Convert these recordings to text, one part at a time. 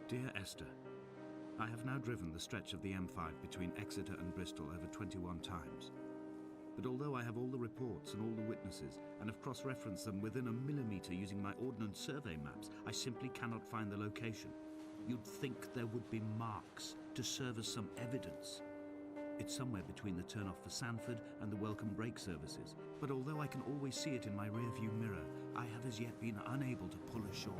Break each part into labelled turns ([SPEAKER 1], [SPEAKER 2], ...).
[SPEAKER 1] Dear Esther, I have now driven the stretch of the M5 between Exeter and Bristol over 21 times. But although I have all the reports and all the witnesses and have cross-referenced them within a millimetre using my ordnance survey maps, I simply cannot find the location. You'd think there would be marks to serve as some evidence. It's somewhere between the turn-off for Sanford and the welcome brake services, but although I can always see it in my rear-view mirror, I have as yet been unable to pull ashore.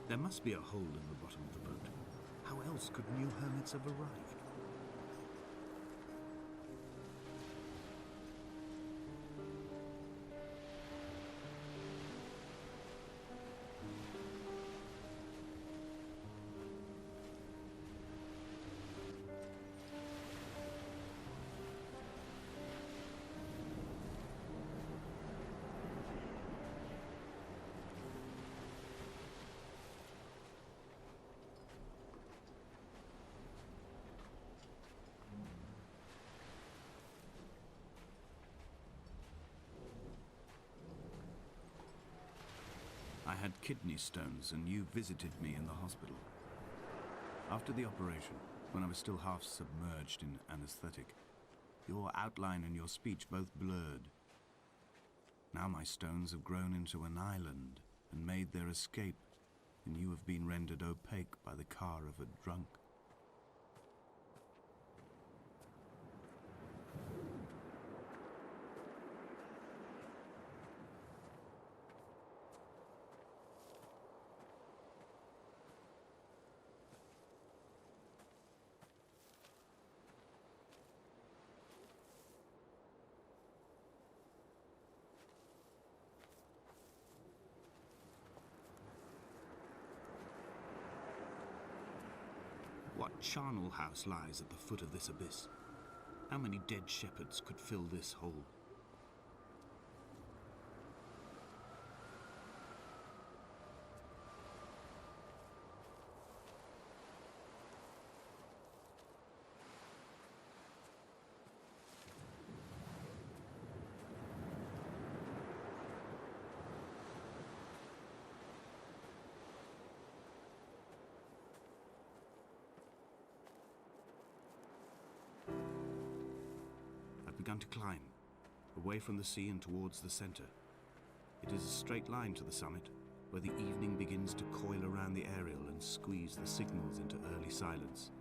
[SPEAKER 1] There must be a hole in the bottom of the boat. How else could new hermits have arrived? I had kidney stones and you visited me in the hospital. After the operation, when I was still half submerged in anesthetic, your outline and your speech both blurred. Now my stones have grown into an island and made their escape, and you have been rendered opaque by the car of a drunk. What charnel house lies at the foot of this abyss? How many dead shepherds could fill this hole? Begun to climb, away from the sea and towards the center. It is a straight line to the summit, where the evening begins to coil around the aerial and squeeze the signals into early silence.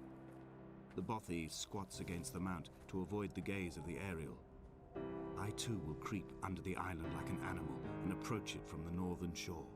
[SPEAKER 1] The bothy squats against the mount to avoid the gaze of the aerial. I too will creep under the island like an animal and approach it from the northern shore.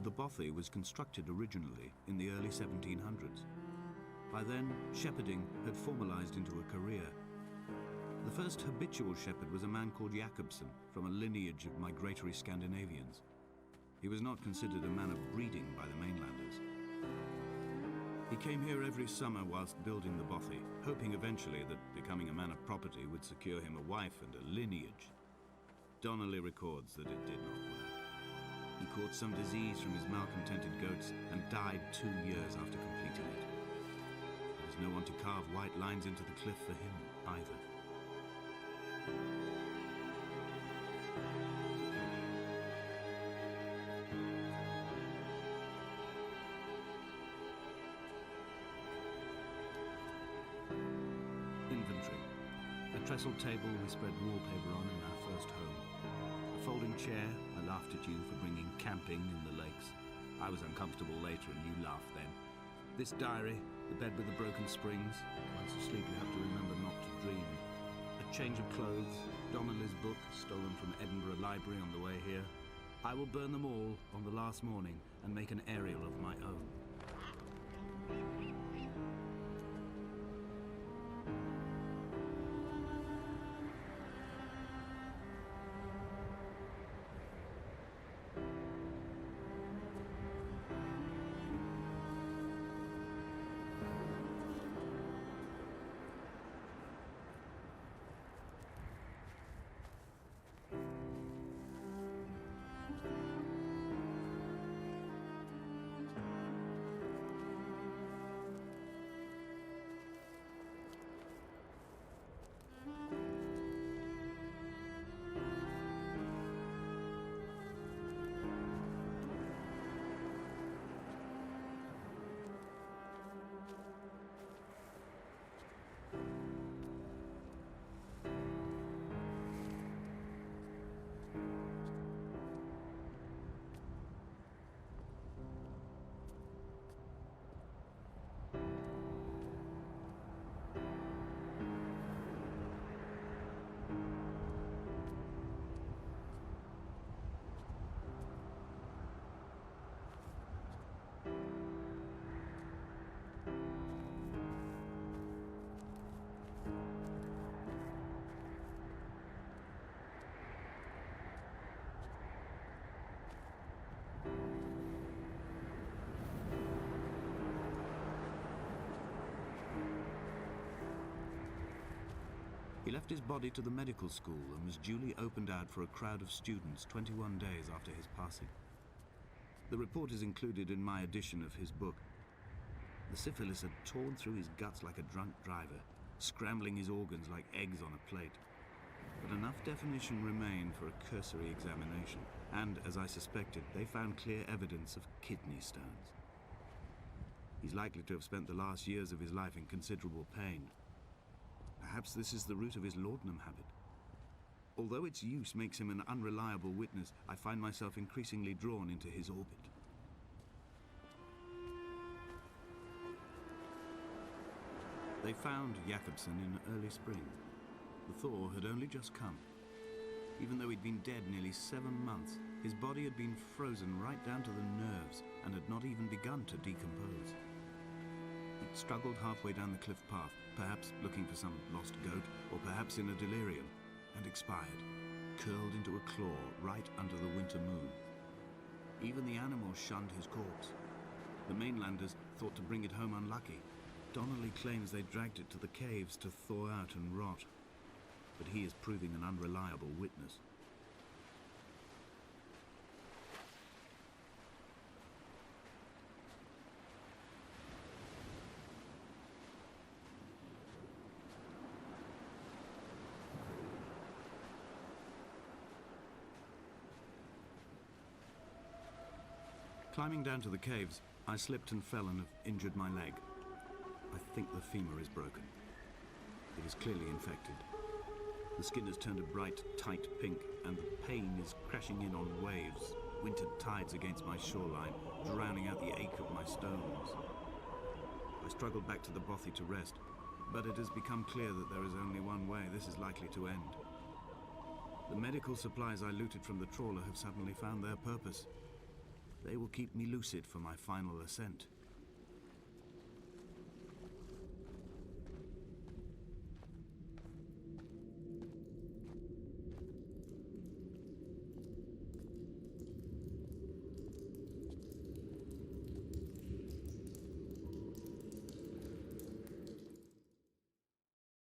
[SPEAKER 1] The bothy was constructed originally in the early 1700s. By then, shepherding had formalized into a career. The first habitual shepherd was a man called Jakobson, from a lineage of migratory Scandinavians. He was not considered a man of breeding by the mainlanders. He came here every summer whilst building the bothy, hoping eventually that becoming a man of property would secure him a wife and a lineage. Donnelly records that it did not work. He caught some disease from his malcontented goats and died 2 years after completing it. There was no one to carve white lines into the cliff for him either. Inventory. A trestle table we spread wallpaper on in our first home. A folding chair. I laughed at you for bringing camping in the lakes. I was uncomfortable later and you laughed then. This diary, the bed with the broken springs. Once asleep you have to remember not to dream. A change of clothes, Donnelly's book, stolen from Edinburgh Library on the way here. I will burn them all on the last morning and make an aerial of my own. He left his body to the medical school and was duly opened out for a crowd of students 21 days after his passing. The report is included in my edition of his book. The syphilis had torn through his guts like a drunk driver, scrambling his organs like eggs on a plate. But enough definition remained for a cursory examination, and, as I suspected, they found clear evidence of kidney stones. He's likely to have spent the last years of his life in considerable pain. Perhaps this is the root of his laudanum habit. Although its use makes him an unreliable witness, I find myself increasingly drawn into his orbit. They found Jakobson in early spring. The thaw had only just come. Even though he'd been dead nearly 7 months, his body had been frozen right down to the nerves and had not even begun to decompose. He'd struggled halfway down the cliff path, perhaps looking for some lost goat, or perhaps in a delirium, and expired, curled into a claw right under the winter moon. Even the animals shunned his corpse. The mainlanders thought to bring it home unlucky. Donnelly claims they dragged it to the caves to thaw out and rot, but he is proving an unreliable witness. Climbing down to the caves, I slipped and fell and have injured my leg. I think the femur is broken. It is clearly infected. The skin has turned a bright, tight pink, and the pain is crashing in on waves, wintered tides against my shoreline, drowning out the ache of my stones. I struggled back to the bothy to rest, but it has become clear that there is only one way this is likely to end. The medical supplies I looted from the trawler have suddenly found their purpose. They will keep me lucid for my final ascent.